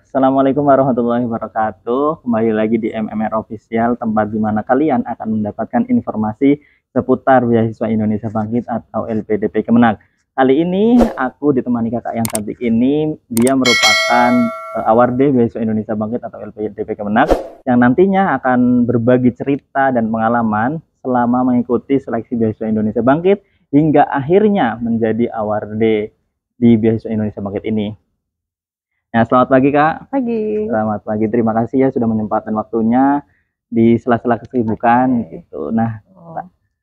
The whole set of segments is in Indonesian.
Assalamualaikum warahmatullahi wabarakatuh. Kembali lagi di MMR Official, tempat di mana kalian akan mendapatkan informasi seputar beasiswa Indonesia Bangkit atau LPDP Kemenag. Kali ini aku ditemani kakak yang cantik ini. Dia merupakan awardee beasiswa Indonesia Bangkit atau LPDP Kemenag yang nantinya akan berbagi cerita dan pengalaman selama mengikuti seleksi beasiswa Indonesia Bangkit hingga akhirnya menjadi awardee di beasiswa Indonesia Bangkit ini. Nah, selamat pagi Kak. Pagi. Selamat pagi. Terima kasih ya sudah menyempatkan waktunya di sela-sela kesibukan gitu. Nah,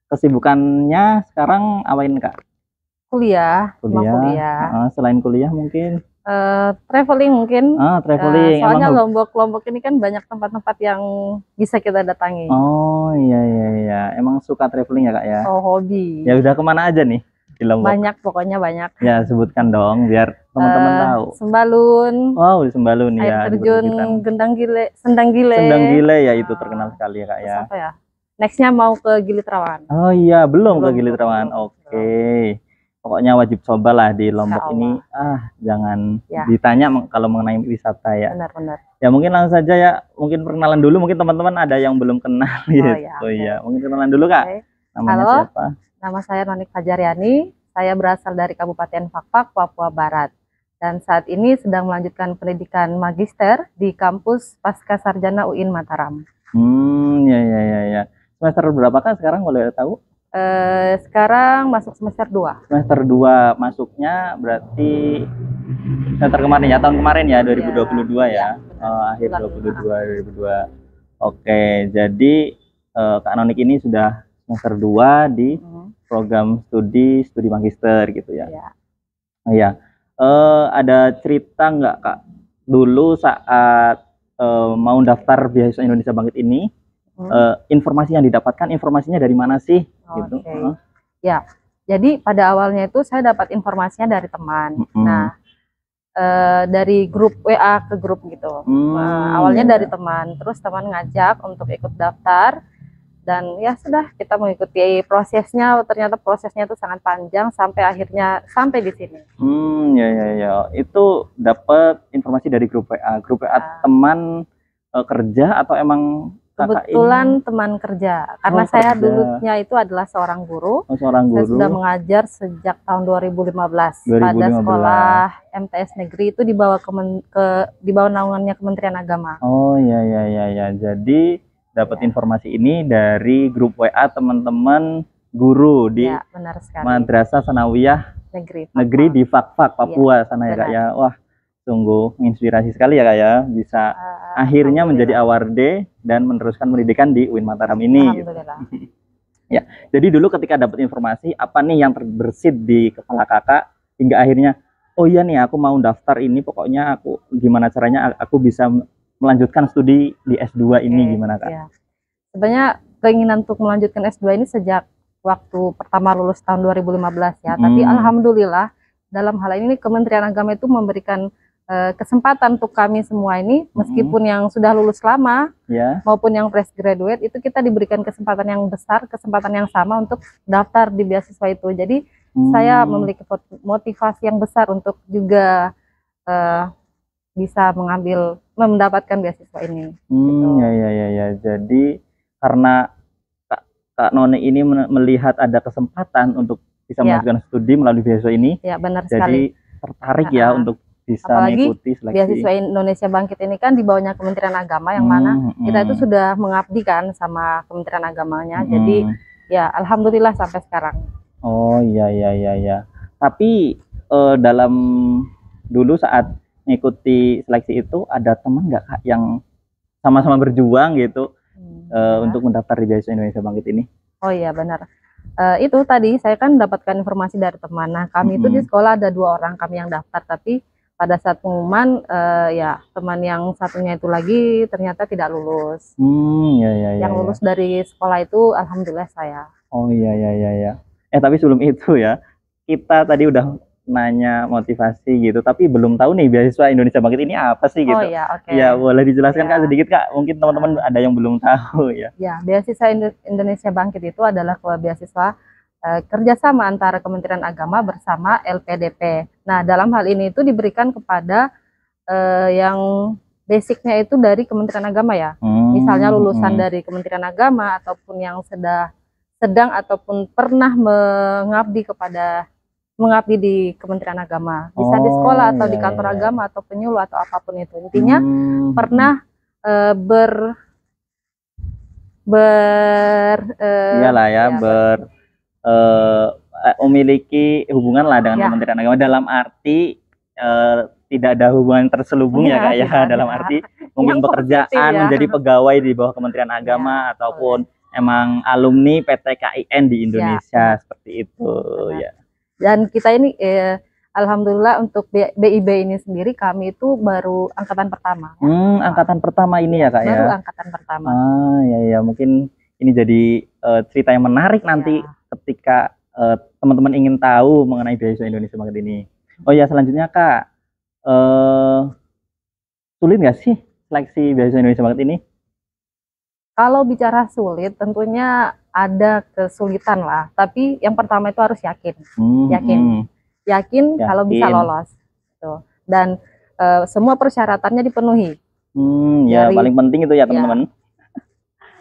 kesibukannya sekarang apain Kak? Kuliah. Kuliah. Selain kuliah mungkin? Traveling mungkin. Traveling. Soalnya Lombok ini kan banyak tempat-tempat yang bisa kita datangi. Oh iya. Emang suka traveling ya Kak ya? Oh, hobi. Ya udah kemana aja nih di Lombok? Banyak, pokoknya banyak. Ya sebutkan dong biar teman-teman tahu. Sembalun. Wow, di Sembalun air ya. Terjun Gendang Gile, Sendang Gile. Sendang Gile ya, itu terkenal sekali ya Kak ya. Apa ya? Nextnya mau ke Gili Trawangan. Oh iya, belum ke Gili Trawangan. Oke. Pokoknya wajib cobalah di Lombok ini. Jangan ditanya kalau mengenai wisata ya. Benar. Ya mungkin langsung saja ya. Mungkin perkenalan dulu. Mungkin teman-teman ada yang belum kenal gitu. Iya. Mungkin kenalan dulu Kak. Namanya siapa? Nama saya Nonik Fajariani. Saya berasal dari Kabupaten Fakfak, Papua Barat. Dan saat ini sedang melanjutkan pendidikan magister di kampus Pasca Sarjana UIN Mataram. Ya. Semester berapa Kak sekarang boleh tahu? Sekarang masuk semester 2. Semester 2 masuknya berarti semester kemarin ya, tahun kemarin ya, 2022 ya. Akhir 2022. Oke, jadi Kak Nonik ini sudah semester 2 di program studi magister gitu ya. Iya. Ada cerita nggak Kak dulu saat mau daftar beasiswa Indonesia Bangkit ini, informasi yang didapatkan informasinya dari mana sih gitu? Ya, jadi pada awalnya itu saya dapat informasinya dari teman. Nah, dari grup WA ke grup gitu. Awalnya dari teman, terus teman ngajak untuk ikut daftar. Dan ya sudah, kita mengikuti prosesnya. Ternyata prosesnya itu sangat panjang sampai akhirnya sampai di sini. Ya. Itu dapat informasi dari grup WA. Grup WA teman kerja atau emang kebetulan teman kerja? Karena saya dulunya itu adalah seorang guru. Saya sudah mengajar sejak tahun 2015 pada sekolah MTS negeri itu di bawah naungannya Kementerian Agama. Oh ya. Jadi dapat informasi ini dari grup WA teman-teman guru di Madrasah Sanawiyah Negeri di Fakfak, Papua sana ya Kak ya. Wah, sungguh menginspirasi sekali ya Kak ya, bisa akhirnya menjadi awardee dan meneruskan pendidikan di UIN Mataram ini. Alhamdulillah. Ya, jadi dulu ketika dapat informasi, apa nih yang terbersit di kepala Kakak hingga akhirnya, oh iya nih aku mau daftar ini, pokoknya aku gimana caranya aku bisa melanjutkan studi di S2 ini gimana Kak? Ya. Sebenarnya keinginan untuk melanjutkan S2 ini sejak waktu pertama lulus tahun 2015 ya. Tapi alhamdulillah dalam hal ini Kementerian Agama itu memberikan kesempatan untuk kami semua ini, meskipun yang sudah lulus lama maupun yang fresh graduate, itu kita diberikan kesempatan yang besar, kesempatan yang sama untuk daftar di beasiswa itu. Jadi saya memiliki motivasi yang besar untuk juga bisa mendapatkan beasiswa ini. Gitu. Ya. Jadi karena Kak Noni ini melihat ada kesempatan untuk bisa melanjutkan studi melalui beasiswa ini, benar jadi sekali. Tertarik ya untuk bisa mengikuti seleksi. Beasiswa Indonesia Bangkit ini kan di bawahnya Kementerian Agama, yang mana kita itu sudah mengabdi kan sama Kementerian Agamanya. Jadi ya alhamdulillah sampai sekarang. Oh iya. Tapi dalam dulu saat mengikuti seleksi itu ada teman nggak Kak yang sama-sama berjuang gitu untuk mendaftar di beasiswa Indonesia Bangkit ini? Oh iya benar. Itu tadi saya kan mendapatkan informasi dari teman. Nah, kami itu di sekolah ada 2 orang kami yang daftar, tapi pada saat pengumuman ya teman yang satunya itu lagi ternyata tidak lulus. Yang lulus dari sekolah itu alhamdulillah saya. Oh iya. Tapi sebelum itu ya, kita tadi udah nanya motivasi gitu, tapi belum tahu nih beasiswa Indonesia Bangkit ini apa sih gitu. Ya boleh dijelaskan Kak sedikit Kak, mungkin teman-teman ada yang belum tahu ya. Ya, beasiswa Indonesia Bangkit itu adalah beasiswa kerjasama antara Kementerian Agama bersama LPDP. Nah, dalam hal ini itu diberikan kepada yang basicnya itu dari Kementerian Agama ya. Misalnya lulusan dari Kementerian Agama ataupun yang sedang ataupun pernah mengabdi di Kementerian Agama. Bisa di sekolah atau di kantor agama atau penyuluh atau apapun itu. Intinya pernah memiliki hubungan lah dengan Kementerian Agama dalam arti tidak ada hubungan terselubung ya Kak ya, dalam arti mungkin pekerjaan menjadi pegawai di bawah Kementerian Agama ataupun emang alumni PT KIN di Indonesia seperti itu ya. Dan kita ini alhamdulillah untuk BIB ini sendiri kami itu baru angkatan pertama. Angkatan pertama ini ya Kak ya. Baru angkatan pertama. Ya mungkin ini jadi cerita yang menarik nanti ketika teman-teman ingin tahu mengenai beasiswa Indonesia Bangkit ini. Oh ya, selanjutnya Kak, sulit nggak sih seleksi beasiswa Indonesia Bangkit ini? Kalau bicara sulit, tentunya ada kesulitan lah. Tapi yang pertama itu harus yakin, yakin kalau bisa lolos. Tuh. Dan semua persyaratannya dipenuhi. Paling penting itu ya teman-teman.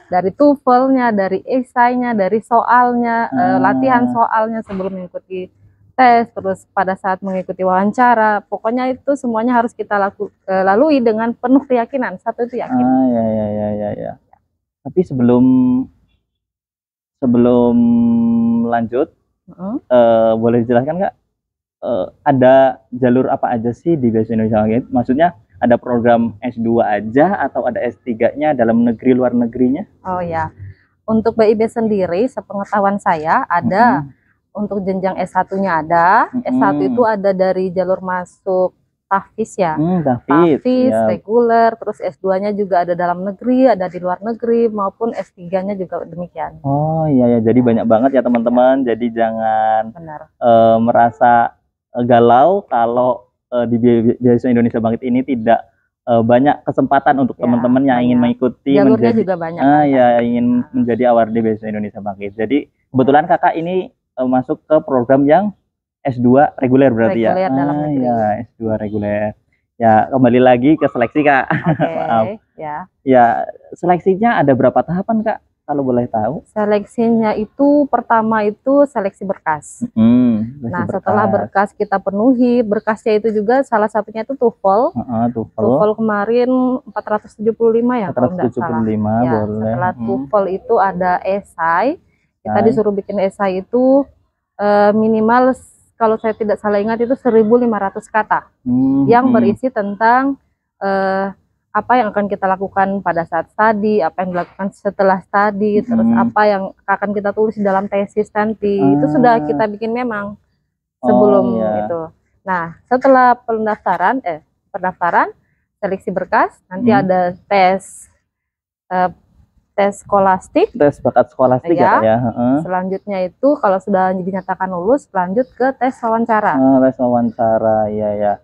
Dari TOEFL-nya, dari esainya, dari soalnya, latihan soalnya sebelum mengikuti tes, terus pada saat mengikuti wawancara, pokoknya itu semuanya harus kita lalui dengan penuh keyakinan. Satu itu yakin. Ya. Tapi sebelum lanjut, boleh dijelaskan nggak ada jalur apa aja sih di beasiswa Indonesia Bangkit? Maksudnya ada program S2 aja atau ada S3-nya dalam negeri luar negerinya? Oh ya, untuk BIB sendiri sepengetahuan saya ada untuk jenjang S1-nya ada. S1 itu ada dari jalur masuk tahfiz ya. Tahfiz, reguler, terus S2-nya juga ada dalam negeri, ada di luar negeri, maupun S3-nya juga demikian. Oh iya ya, jadi banyak banget ya teman-teman. Jadi jangan merasa galau kalau di beasiswa Indonesia Bangkit ini tidak banyak kesempatan untuk teman-teman yang ingin mengikuti. Jalurnya juga banyak. Ingin menjadi awardee beasiswa Indonesia Bangkit. Jadi kebetulan kakak ini masuk ke program yang S2 reguler berarti reguler dalam negeri. S2 reguler. Ya, kembali lagi ke seleksi Kak. Maaf. Ya, seleksinya ada berapa tahapan Kak? Kalau boleh tahu. Seleksinya itu pertama itu seleksi berkas. Nah, setelah berkas kita penuhi, berkasnya itu juga salah satunya itu TOEFL. TOEFL kemarin 475 ya. 475 boleh. Setelah TOEFL itu ada esai. Kita disuruh bikin esai itu minimal kalau saya tidak salah ingat itu 1.500 kata yang berisi tentang apa yang akan kita lakukan pada saat studi, apa yang dilakukan setelah studi, terus apa yang akan kita tulis di dalam tesis nanti. Itu sudah kita bikin memang sebelum itu. Nah, setelah pendaftaran, seleksi berkas, nanti ada tes skolastik. Tes bakat skolastik ya. Selanjutnya itu kalau sudah dinyatakan lulus, lanjut ke tes wawancara. Tes wawancara, ya.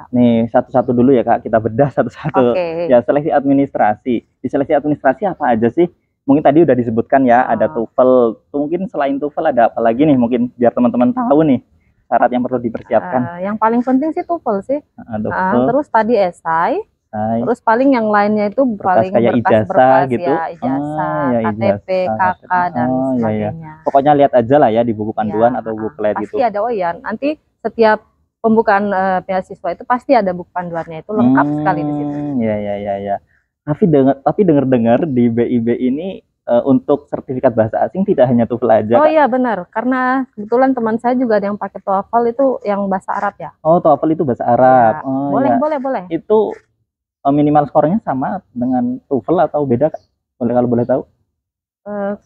Nih satu-satu dulu ya Kak, kita bedah satu-satu. Ya, seleksi administrasi. Di seleksi administrasi apa aja sih? Mungkin tadi udah disebutkan ya, ada TOEFL. Mungkin selain TOEFL ada apa lagi nih? Mungkin biar teman-teman tahu nih syarat yang perlu dipersiapkan. Yang paling penting sih TOEFL sih. Terus tadi esai. Terus paling yang lainnya itu paling berkas gitu. Ijazah, KTP, KK dan sebagainya. Pokoknya lihat aja lah ya di buku panduan atau buklet gitu. Pasti ada nanti setiap pembukaan beasiswa itu pasti ada buku panduannya, itu lengkap sekali di situ. Ya. Tapi dengar-dengar di BIB ini untuk sertifikat bahasa asing tidak hanya TOEFL aja. Oh iya benar, karena kebetulan teman saya juga ada yang pakai TOEFL itu yang bahasa Arab ya. Oh, TOEFL itu bahasa Arab. Boleh. Itu minimal skornya sama dengan TOEFL atau beda? Kalau boleh tahu?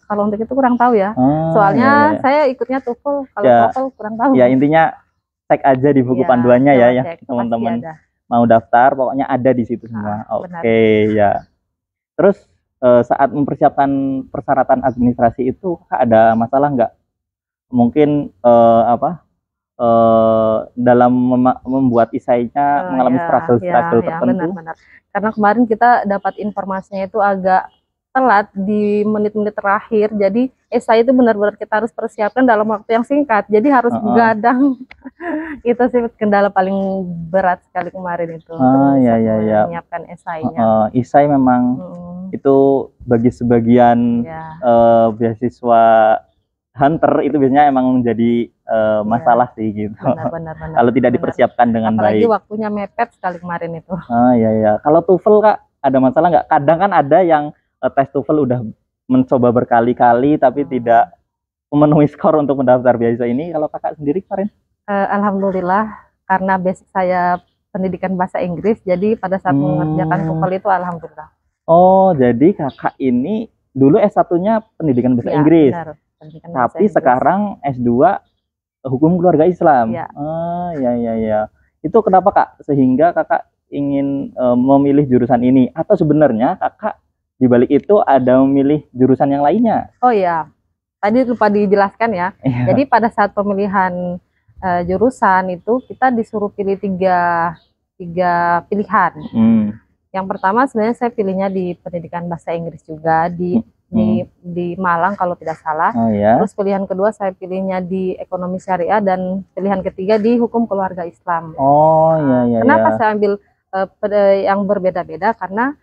Kalau untuk itu kurang tahu ya. Soalnya saya ikutnya TOEFL, kalau TOEFL kurang tahu. Ya intinya cek aja di buku panduannya ya teman-teman mau daftar, pokoknya ada di situ semua. Oke, ya. Terus saat mempersiapkan persyaratan administrasi itu ada masalah nggak? Mungkin dalam membuat esainya mengalami struggle tertentu. Benar. Karena kemarin kita dapat informasinya itu agak telat di menit-menit terakhir. Jadi esai itu benar-benar kita harus persiapkan dalam waktu yang singkat. Jadi harus gadang. Itu sih kendala paling berat sekali kemarin itu. Ya. Menyiapkan esainya. Esai memang itu bagi sebagian beasiswa hunter itu biasanya emang menjadi masalah sih gitu. Benar. Kalau tidak dipersiapkan dengan apalagi baik. Apalagi waktunya mepet sekali kemarin itu. Ya. Kalau TOEFL Kak, ada masalah nggak? Kadang kan ada yang tes TOEFL udah mencoba berkali-kali tapi tidak memenuhi skor untuk mendaftar beasiswa ini. Kalau Kakak sendiri kemarin? Alhamdulillah, karena basic saya pendidikan bahasa Inggris, jadi pada saat mengerjakan TOEFL itu alhamdulillah. Oh, jadi Kakak ini dulu S1-nya pendidikan bahasa Inggris. Benar. Tapi sekarang S2 hukum keluarga Islam. Ya. Ya. Itu kenapa Kak sehingga Kakak ingin memilih jurusan ini, atau sebenarnya Kakak di balik itu ada memilih jurusan yang lainnya? Oh ya, tadi lupa dijelaskan ya. Jadi pada saat pemilihan jurusan itu kita disuruh pilih tiga pilihan. Yang pertama sebenarnya saya pilihnya di pendidikan bahasa Inggris juga di Malang kalau tidak salah. Terus pilihan kedua saya pilihnya di ekonomi syariah dan pilihan ketiga di hukum keluarga Islam. Kenapa saya ambil yang berbeda-beda? Karena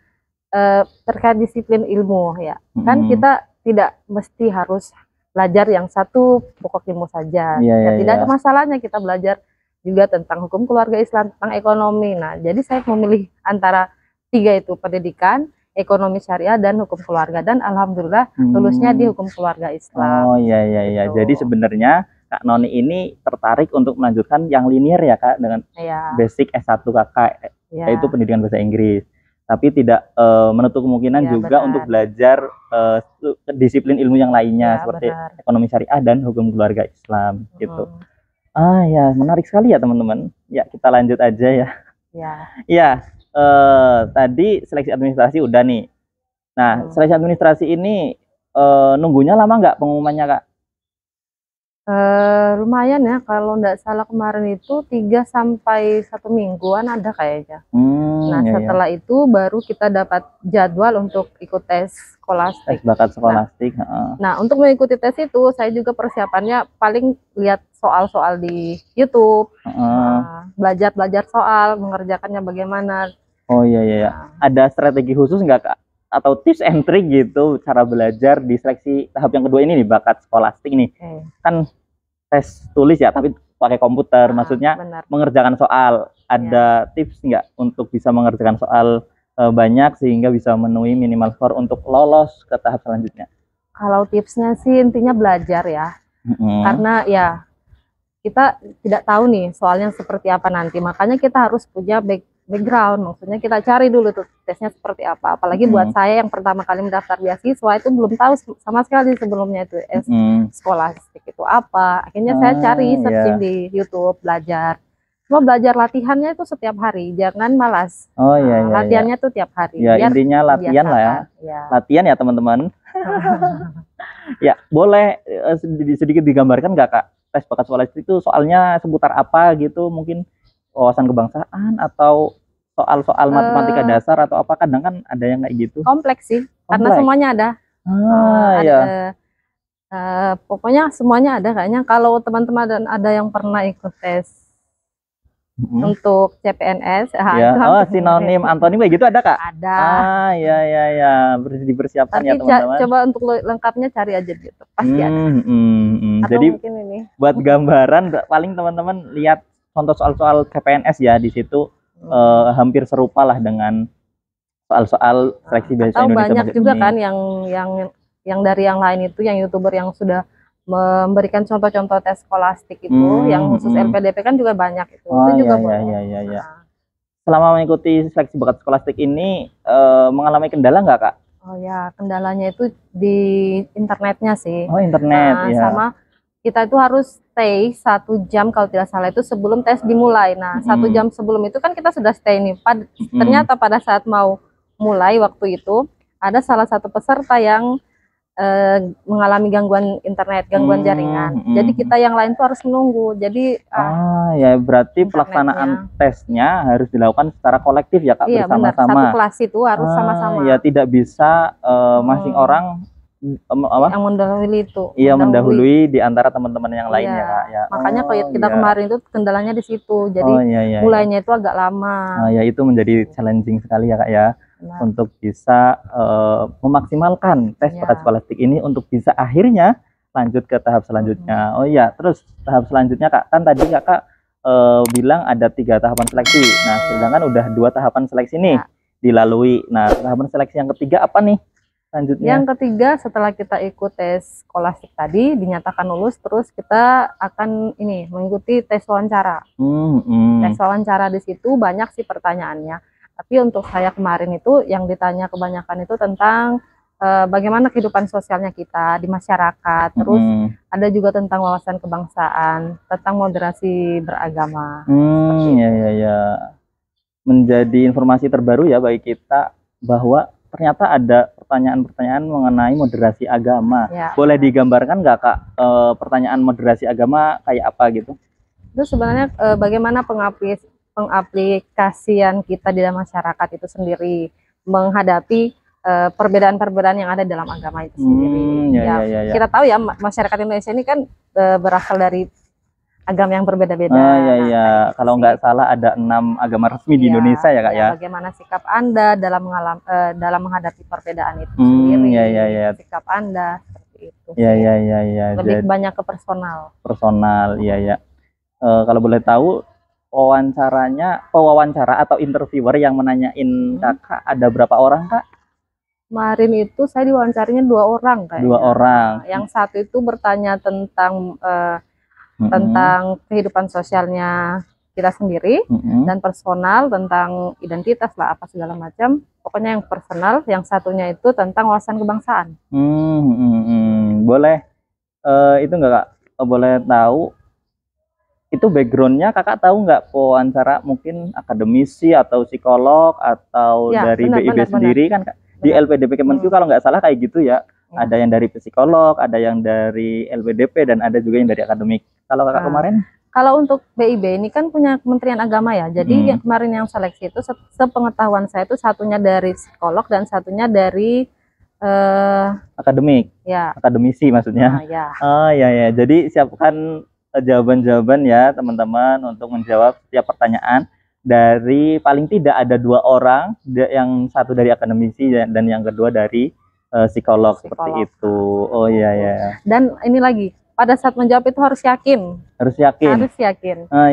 terkait disiplin ilmu ya. Kan kita tidak mesti harus belajar yang satu pokok ilmu saja. Tidak ada masalahnya kita belajar juga tentang hukum keluarga Islam, tentang ekonomi. Nah, jadi saya memilih antara tiga itu, pendidikan, ekonomi syariah, dan hukum keluarga. Dan alhamdulillah lulusnya di hukum keluarga Islam. Gitu. Jadi sebenarnya Kak Noni ini tertarik untuk melanjutkan yang linear ya Kak, dengan basic S1 Kakak, yaitu pendidikan bahasa Inggris. Tapi tidak menutup kemungkinan juga untuk belajar disiplin ilmu yang lainnya seperti ekonomi syariah dan hukum keluarga Islam gitu. Ya, menarik sekali ya teman-teman. Ya, kita lanjut aja ya. Tadi seleksi administrasi udah nih. Nah, seleksi administrasi ini nunggunya lama nggak pengumumannya Kak? Lumayan ya, kalau nggak salah kemarin itu 3 sampai 1 mingguan ada kayaknya. Nah, setelah itu baru kita dapat jadwal untuk ikut tes skolastik. Tes bakat skolastik. Nah, untuk mengikuti tes itu saya juga persiapannya paling lihat soal-soal di YouTube, belajar soal, mengerjakannya bagaimana. Ada strategi khusus nggak Kak? Atau tips and trick gitu cara belajar di seleksi tahap yang kedua ini nih, bakat skolastik nih. Kan tes tulis ya, tapi pakai komputer. Maksudnya mengerjakan soal. Ada tips nggak untuk bisa mengerjakan soal banyak sehingga bisa memenuhi minimal skor untuk lolos ke tahap selanjutnya? Kalau tipsnya sih intinya belajar ya. Karena ya kita tidak tahu nih soalnya seperti apa nanti. Makanya kita harus punya background, maksudnya kita cari dulu tuh tesnya seperti apa. Apalagi buat saya yang pertama kali mendaftar beasiswa itu belum tahu sama sekali sebelumnya itu skolastik itu apa. Akhirnya saya cari searching di YouTube, belajar. Cuma belajar latihannya itu setiap hari, jangan malas. Latihannya tuh tiap hari. Ya, intinya latihan lah ya. Latihan ya teman-teman. Ya, boleh sedikit digambarkan nggak Kak? Tes bakat skolastik itu soalnya seputar apa gitu, mungkin wawasan kebangsaan atau soal-soal matematika dasar atau apa? Kadang kan ada yang kayak gitu. Kompleks sih, karena semuanya ada. Pokoknya semuanya ada kayaknya. Kalau teman-teman ada yang pernah ikut tes untuk CPNS, sinonim, antonim kayak gitu ada Kak? Ada. Dipersiapkan ya teman-teman. Coba untuk lengkapnya cari aja gitu, pasti ada. Jadi mungkin ini buat gambaran, paling teman-teman lihat contoh soal-soal CPNS ya, di situ hampir serupa lah dengan soal-soal seleksi beasiswa Indonesia. Banyak juga kan yang dari yang lain itu, yang YouTuber yang sudah memberikan contoh-contoh tes skolastik itu, yang khusus LPDP kan juga banyak itu. Itu juga boleh. Selama mengikuti seleksi bakat skolastik ini mengalami kendala nggak Kak? Kendalanya itu di internetnya sih. Internet ya. Sama kita itu harus stay 1 jam kalau tidak salah itu sebelum tes dimulai. Nah, 1 jam sebelum itu kan kita sudah stay nih. Ternyata pada saat mau mulai waktu itu ada salah satu peserta yang mengalami gangguan internet, gangguan jaringan. Jadi kita yang lain tuh harus menunggu. Jadi ya berarti pelaksanaan tesnya harus dilakukan secara kolektif ya Kak, iya, bersama-sama. Satu kelas itu harus sama-sama. Ya tidak bisa masing orang yang mendahului itu. Iya, mendahului di antara teman-teman yang lainnya Kak ya. Makanya kayak kita kemarin itu kendalanya di situ. Jadi mulainya itu agak lama. Ya itu menjadi challenging sekali ya Kak ya. Untuk bisa memaksimalkan tes bakat skolastik ini untuk bisa akhirnya lanjut ke tahap selanjutnya. Oh iya, terus tahap selanjutnya Kak, kan tadi Kakak bilang ada 3 tahapan seleksi. Nah, sedangkan udah 2 tahapan seleksi nih dilalui. Nah, tahapan seleksi yang ketiga apa nih selanjutnya? Yang ketiga, setelah kita ikut tes skolastik tadi dinyatakan lulus, terus kita akan mengikuti tes wawancara. Tes wawancara di situ banyak sih pertanyaannya. Tapi untuk saya kemarin itu yang ditanya kebanyakan itu tentang bagaimana kehidupan sosialnya kita di masyarakat. Terus ada juga tentang wawasan kebangsaan, tentang moderasi beragama. Ya. Menjadi informasi terbaru ya bagi kita bahwa ternyata ada pertanyaan-pertanyaan mengenai moderasi agama. Boleh digambarkan nggak Kak pertanyaan moderasi agama kayak apa gitu? Itu sebenarnya bagaimana pengaplikasian kita di dalam masyarakat itu sendiri menghadapi perbedaan-perbedaan yang ada dalam agama itu sendiri. Kita tahu ya masyarakat Indonesia ini kan berasal dari agama yang berbeda-beda. Kalau nggak salah ada 6 agama resmi di Indonesia ya Kak ya. Bagaimana sikap Anda dalam menghadapi perbedaan itu sendiri? Sikap Anda seperti itu. Lebih banyak ke personal. Kalau boleh tahu pewawancara atau interviewer yang menanyain Kakak ada berapa orang Kak? Kemarin itu saya diwawancarinya 2 orang kayaknya. 2 orang. Yang satu itu bertanya tentang kehidupan sosialnya kita sendiri dan personal, tentang identitas lah apa segala macam. Pokoknya yang personal. Yang satunya itu tentang wawasan kebangsaan. Boleh itu enggak Kak? Boleh tahu itu backgroundnya Kakak tahu nggak? Pewawancara mungkin akademisi atau psikolog atau dari BIB sendiri kan di LPDP Kemenku kalau nggak salah kayak gitu ya. Ada yang dari psikolog, ada yang dari LPDP, dan ada juga yang dari akademik. Kalau Kakak kemarin? Kalau untuk BIB ini kan punya Kementerian Agama ya. Jadi yang kemarin yang seleksi itu sepengetahuan saya itu satunya dari psikolog dan satunya dari akademik. Akademisi maksudnya. Jadi siapkan jawaban-jawaban ya teman-teman untuk menjawab setiap pertanyaan. Dari paling tidak ada 2 orang, yang satu dari akademisi dan yang kedua dari psikolog seperti itu. Dan ini lagi, pada saat menjawab itu harus yakin.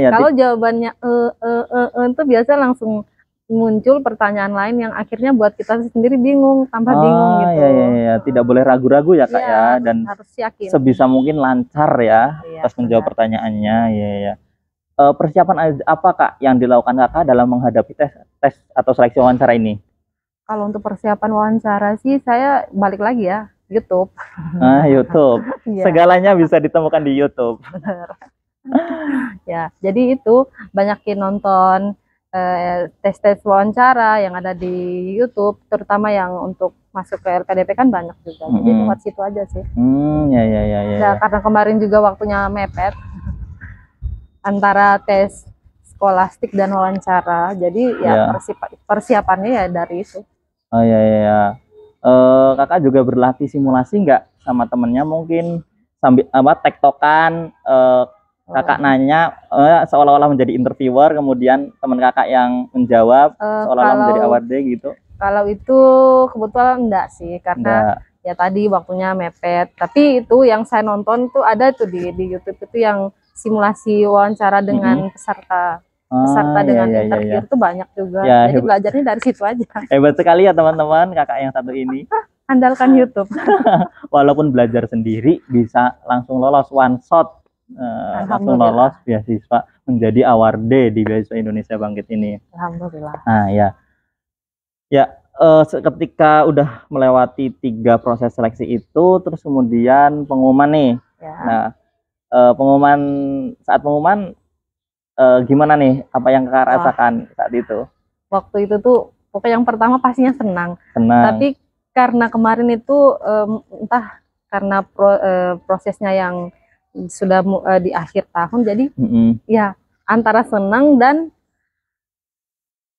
Kalau jawabannya itu biasa langsung muncul pertanyaan lain yang akhirnya buat kita sendiri bingung, tambah bingung gitu. Tidak boleh ragu-ragu ya Kak ya, dan harus yakin. Sebisa mungkin lancar ya pas menjawab pertanyaannya. Persiapan apa Kak yang dilakukan Kakak dalam menghadapi tes atau seleksi wawancara ini? Kalau untuk persiapan wawancara sih saya balik lagi ya YouTube. YouTube. Segalanya bisa ditemukan di YouTube. Benar. Jadi itu banyakin nonton tes-tes wawancara yang ada di YouTube, terutama yang untuk masuk ke LPDP kan banyak juga. Jadi lewat situ aja sih. Karena kemarin juga waktunya mepet antara tes skolastik dan wawancara. Jadi persiapannya ya dari itu. Kakak juga berlatih simulasi nggak sama temennya mungkin sambil tektokan? Kakak nanya seolah-olah menjadi interviewer, kemudian teman Kakak yang menjawab seolah-olah menjadi awardee gitu. Kalau itu kebetulan enggak sih, karena ya tadi waktunya mepet. Tapi itu yang saya nonton tuh ada tuh di YouTube itu yang simulasi wawancara dengan peserta dengan interview itu banyak juga. Jadi belajarnya dari situ aja. Hebat sekali ya teman-teman, Kakak yang satu ini. Andalkan YouTube. Walaupun belajar sendiri bisa langsung lolos one shot. Langsung lolos beasiswa menjadi awardee di Beasiswa Indonesia Bangkit ini. Alhamdulillah. Ketika udah melewati 3 proses seleksi itu, terus kemudian pengumuman nih. Saat pengumuman gimana nih? Apa yang Kakak rasakan saat itu? Waktu itu tuh pokoknya yang pertama pastinya senang. Tapi karena kemarin itu entah karena prosesnya yang sudah di akhir tahun, jadi ya antara senang dan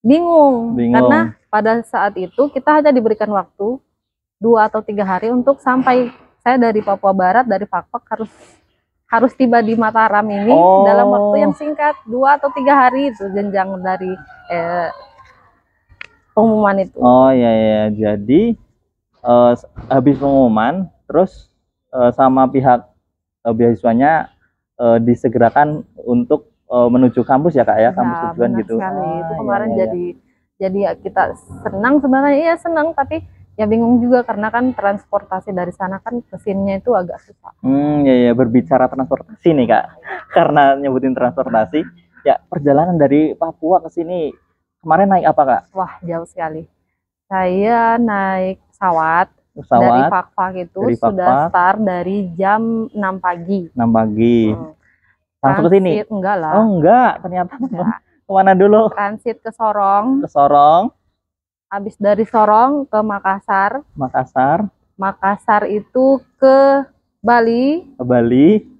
bingung. Karena pada saat itu kita hanya diberikan waktu 2 atau 3 hari untuk sampai, saya dari Papua Barat, dari Fakfak harus tiba di Mataram ini dalam waktu yang singkat, 2 atau 3 hari itu jenjang dari pengumuman itu. Oh ya, jadi habis pengumuman terus sama pihak beasiswanya disegerakan untuk menuju kampus ya Kak ya, kampus tujuan gitu. Sekali. Itu kemarin jadi kita senang sebenarnya, ya senang, tapi ya bingung juga karena kan transportasi dari sana kan ke sininya itu agak susah. Ya, berbicara transportasi nih Kak, karena nyebutin transportasi, ya perjalanan dari Papua ke sini kemarin naik apa Kak? Wah, jauh sekali. Saya naik pesawat dari Fakfak itu, sudah start dari jam 6 pagi. 6 pagi. Langsung ke sini? Enggak lah. Oh enggak, ternyata kemana dulu? Transit ke Sorong. Ke Sorong. Habis dari Sorong ke Makassar. Makassar itu ke Bali.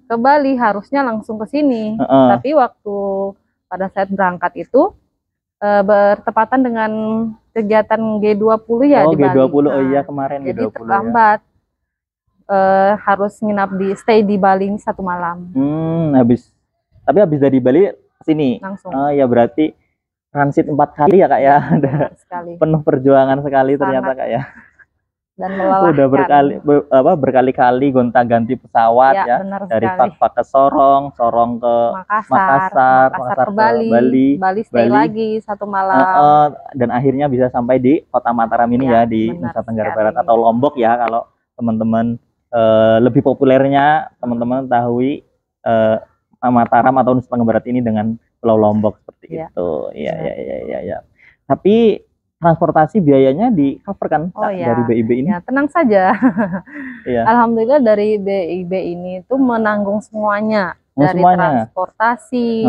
Ke Bali harusnya langsung ke sini. Tapi waktu pada saat berangkat itu bertepatan dengan kegiatan G20 ya di Bali. G20, oh iya kemarin jadi G20 terlambat ya. Harus stay di Bali 1 malam. Tapi habis dari Bali ke sini langsung. Ya berarti transit 4 kali ya Kak ya. Penuh perjuangan sekali. Sangat. Ternyata Kak ya. Dan melelahkan. Udah berkali-kali gonta-ganti pesawat ya. Dari Fakfak ke Sorong ke Makassar ke Bali stay lagi 1 malam. Dan akhirnya bisa sampai di Kota Mataram ini ya, di Nusa Tenggara Barat atau Lombok ya, kalau teman-teman lebih populernya teman-teman tahui Mataram atau Nusa Tenggara Barat ini dengan Pulau Lombok seperti itu. Iya. Tapi transportasi biayanya di cover kan dari BIB ini? Ya, tenang saja. Alhamdulillah dari BIB ini itu menanggung semuanya. Dari transportasi,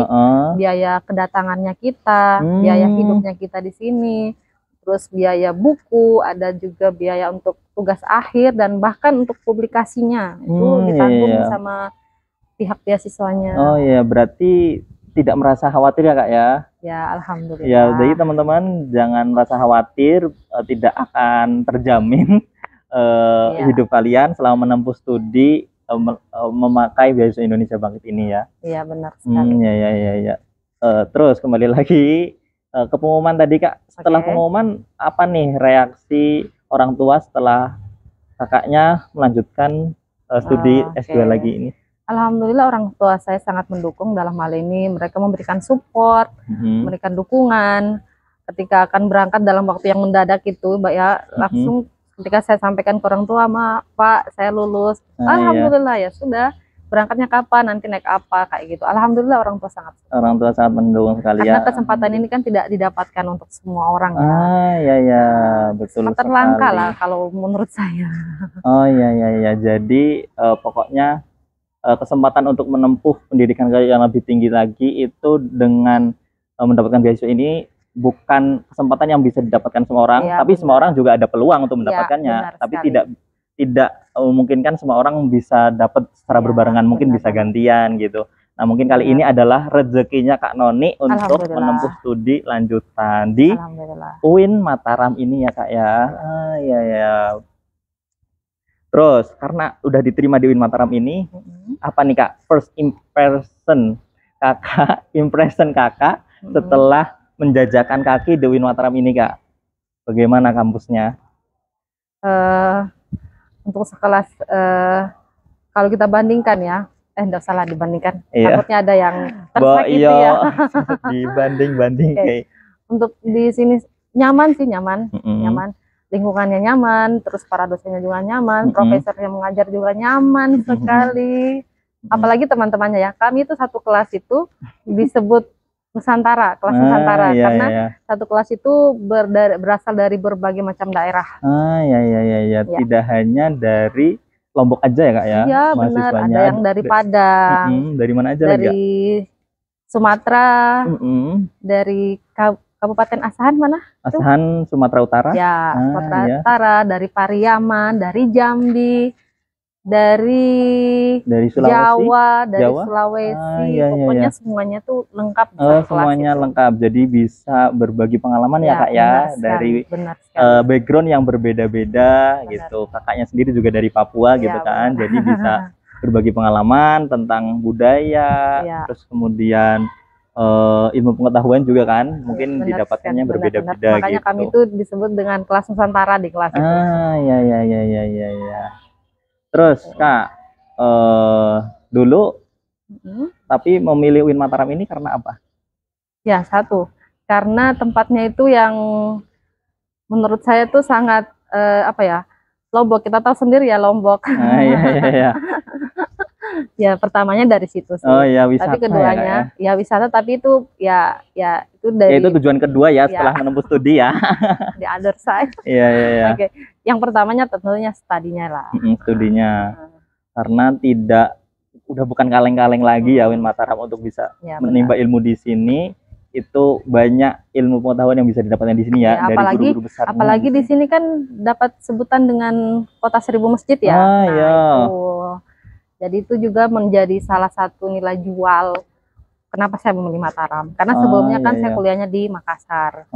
biaya kedatangannya kita, biaya hidupnya kita di sini, terus biaya buku, ada juga biaya untuk tugas akhir, dan bahkan untuk publikasinya itu ditanggung sama pihak beasiswanya. Oh iya, berarti tidak merasa khawatir ya Kak ya? Ya, alhamdulillah. Ya, jadi teman-teman jangan merasa khawatir, tidak akan terjamin hidup kalian selama menempuh studi memakai beasiswa Indonesia Bangkit ini ya. Iya, benar sekali. Ya. Terus kembali lagi ke pengumuman tadi Kak. Setelah pengumuman, apa nih reaksi orang tua setelah kakaknya melanjutkan studi S2 lagi ini? Alhamdulillah orang tua saya sangat mendukung dalam hal ini. Mereka memberikan support, memberikan dukungan. Ketika akan berangkat dalam waktu yang mendadak itu, Mbak ya, langsung ketika saya sampaikan ke orang tua, Pak, saya lulus. Alhamdulillah ya sudah. Berangkatnya kapan? Nanti naik apa? Kayak gitu. Alhamdulillah orang tua sangat mendukung sekali ya. Karena kesempatan ini kan tidak didapatkan untuk semua orang. Ya, betul. Kesempatan langka lah kalau menurut saya. Ya. Jadi pokoknya kesempatan untuk menempuh pendidikan yang lebih tinggi lagi itu dengan mendapatkan beasiswa ini bukan kesempatan yang bisa didapatkan semua orang, tapi semua orang juga ada peluang untuk mendapatkannya. Tapi tidak memungkinkan semua orang bisa dapat secara berbarengan, mungkin bisa gantian gitu. Nah, mungkin kali ini adalah rezekinya Kak Noni untuk menempuh studi lanjutan di UIN Mataram ini ya Kak ya. Ya. Terus karena udah diterima di UIN Mataram ini, apa nih Kak first impression kakak setelah menjajakan kaki di UIN Mataram ini Kak? Bagaimana kampusnya? Untuk sekelas kalau kita bandingkan ya, enggak salah dibandingkan. Takutnya ada yang tersakiti ya. Dibanding. Untuk di sini nyaman sih, nyaman. Lingkungannya nyaman, terus para dosennya juga nyaman, profesor yang mengajar juga nyaman sekali. Apalagi teman-temannya ya. Kami itu satu kelas itu disebut Nusantara, kelas Nusantara, karena satu kelas itu berasal dari berbagai macam daerah. Ya. Tidak hanya dari Lombok aja ya Kak ya? Iya benar, ada yang dari Padang. Dari mana aja lagi? Dari Sumatera, dari Kabupaten Asahan mana? Asahan, Sumatera Utara. Ya, Sumatera ya. Utara, dari Pariaman, dari Jambi, dari Sulawesi, Jawa, dari Sulawesi, iya, pokoknya iya. semuanya tuh lengkap. Semuanya lengkap, jadi bisa berbagi pengalaman ya Kak ya, dari background yang berbeda-beda gitu. Kakaknya sendiri juga dari Papua gitu kan, jadi bisa berbagi pengalaman tentang budaya, terus kemudian ilmu pengetahuan juga kan, mungkin didapatkannya berbeda-beda gitu. Makanya kami itu disebut dengan kelas Nusantara di kelas itu. Iya. Terus Kak, dulu tapi memilih UIN Mataram ini karena apa? Ya, satu, karena tempatnya itu yang menurut saya tuh sangat Lombok. Kita tahu sendiri ya Lombok. Iya. Ya, pertamanya dari situ sih. Wisata. Tapi keduanya ya wisata, tapi itu itu dari itu tujuan kedua ya setelah menempuh studi ya. The other side. Iya. Oke. Yang pertamanya tentunya studinya lah. Studinya. Karena udah bukan kaleng-kaleng lagi ya UIN Mataram untuk bisa menimba ilmu di sini. Itu banyak ilmu pengetahuan yang bisa didapatkan di sini ya, dari guru-guru besar. Apalagi di sini kan dapat sebutan dengan kota 1000 masjid ya. Jadi itu juga menjadi salah satu nilai jual kenapa saya memilih Mataram. Karena sebelumnya kan saya kuliahnya di Makassar.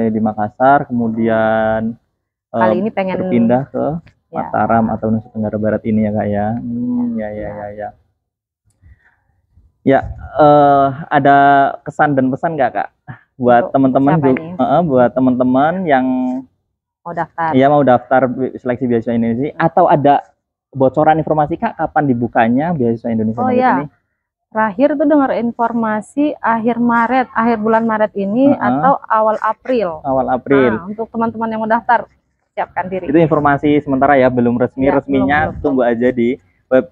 Di Makassar, kemudian kali ini pengen berpindah ke Mataram atau Nusa Tenggara Barat ini ya Kak ya. Ada kesan dan pesan nggak Kak buat teman-teman buat teman-teman yang mau daftar? Iya, mau daftar seleksi beasiswa Indonesia, atau ada bocoran informasi Kak kapan dibukanya beasiswa Indonesia ini? Terakhir tuh dengar informasi akhir bulan Maret ini atau awal April. Untuk teman-teman yang mau daftar, siapkan diri. Itu informasi sementara ya, belum resmi. Resminya belum. Tunggu aja di web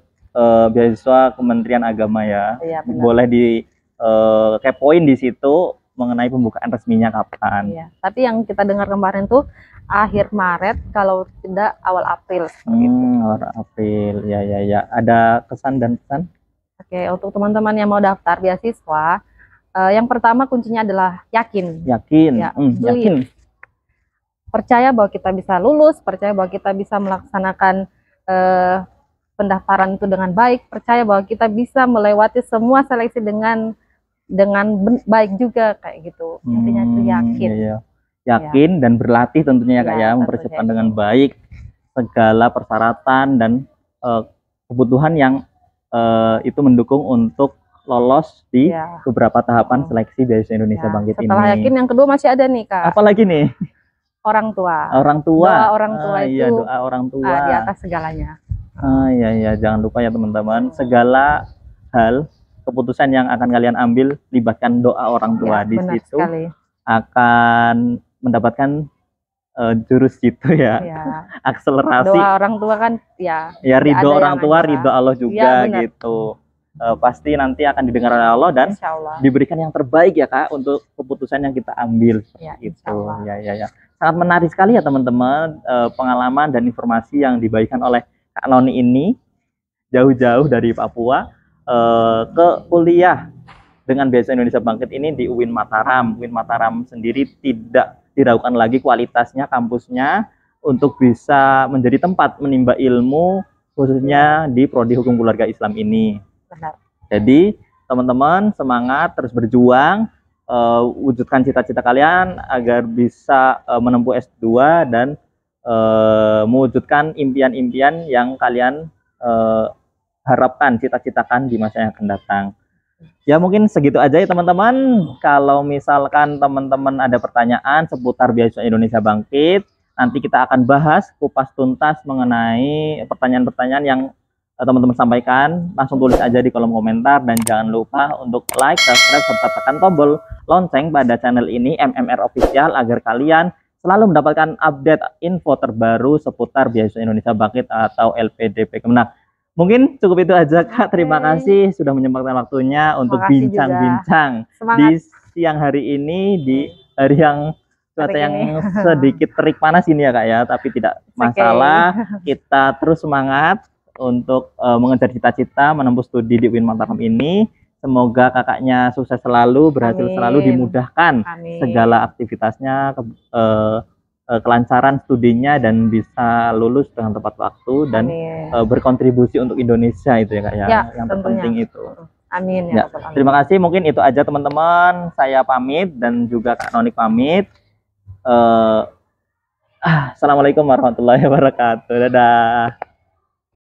beasiswa Kementerian Agama ya. Boleh di kepoin di situ mengenai pembukaan resminya kapan. Tapi yang kita dengar kemarin tuh akhir Maret, kalau tidak awal April. Awal April, ya. Ada kesan dan pesan? Oke, untuk teman-teman yang mau daftar beasiswa, yang pertama kuncinya adalah yakin. Yakin. Percaya bahwa kita bisa lulus, percaya bahwa kita bisa melaksanakan pendaftaran itu dengan baik, percaya bahwa kita bisa melewati semua seleksi dengan baik juga kayak gitu. Intinya itu yakin. Yakin dan berlatih tentunya ya Kak ya, mempersiapkan dengan baik segala persyaratan dan kebutuhan yang itu mendukung untuk lolos di beberapa tahapan seleksi beasiswa Indonesia Bangkit ini. Setelah yakin, yang kedua masih ada nih Kak. Apa lagi nih? Orang tua. Doa orang tua itu doa orang tua di atas segalanya. Jangan lupa ya teman-teman, segala hal keputusan yang akan kalian ambil libatkan doa orang tua. Di situ akan mendapatkan jurus gitu ya. Akselerasi. Doa orang tua kan ridho orang tua, ridho Allah juga gitu. Pasti nanti akan didengar oleh Allah dan diberikan yang terbaik ya Kak untuk keputusan yang kita ambil gitu. Sangat menarik sekali ya teman-teman, pengalaman dan informasi yang dibagikan oleh Kak Noni ini, jauh-jauh dari Papua ke kuliah dengan beasiswa Indonesia Bangkit ini di UIN Mataram. UIN Mataram sendiri tidak diragukan lagi kualitasnya, kampusnya untuk bisa menjadi tempat menimba ilmu khususnya di prodi hukum keluarga Islam ini. Jadi teman-teman semangat, terus berjuang, wujudkan cita-cita kalian agar bisa menempuh S2 dan mewujudkan impian-impian yang kalian harapkan, cita-citakan di masa yang akan datang. Ya mungkin segitu aja ya teman-teman. Kalau misalkan teman-teman ada pertanyaan seputar beasiswa Indonesia Bangkit, nanti kita akan bahas kupas tuntas mengenai pertanyaan-pertanyaan yang teman-teman sampaikan. Langsung tulis aja di kolom komentar, dan jangan lupa untuk like, subscribe, serta tekan tombol lonceng pada channel ini MMR Official agar kalian selalu mendapatkan update info terbaru seputar beasiswa Indonesia Bangkit atau LPDP Kemenag. Mungkin cukup itu aja Kak. Terima kasih sudah menyempatkan waktunya untuk bincang-bincang di siang hari ini, di hari yang cuaca yang sedikit terik panas ini ya Kak ya, tapi tidak masalah. Kita terus semangat untuk mengejar cita-cita menempuh studi di UIN Mataram ini. Semoga kakaknya sukses selalu, berhasil Amin. selalu, dimudahkan Amin. segala aktivitasnya, kelancaran studinya, dan bisa lulus dengan tepat waktu dan berkontribusi untuk Indonesia itu ya Kak ya. Yang terpenting itu. Amin ya. Terima kasih, mungkin itu aja teman-teman. Saya pamit dan juga Kak Nonik pamit. Assalamualaikum warahmatullahi wabarakatuh. Dadah.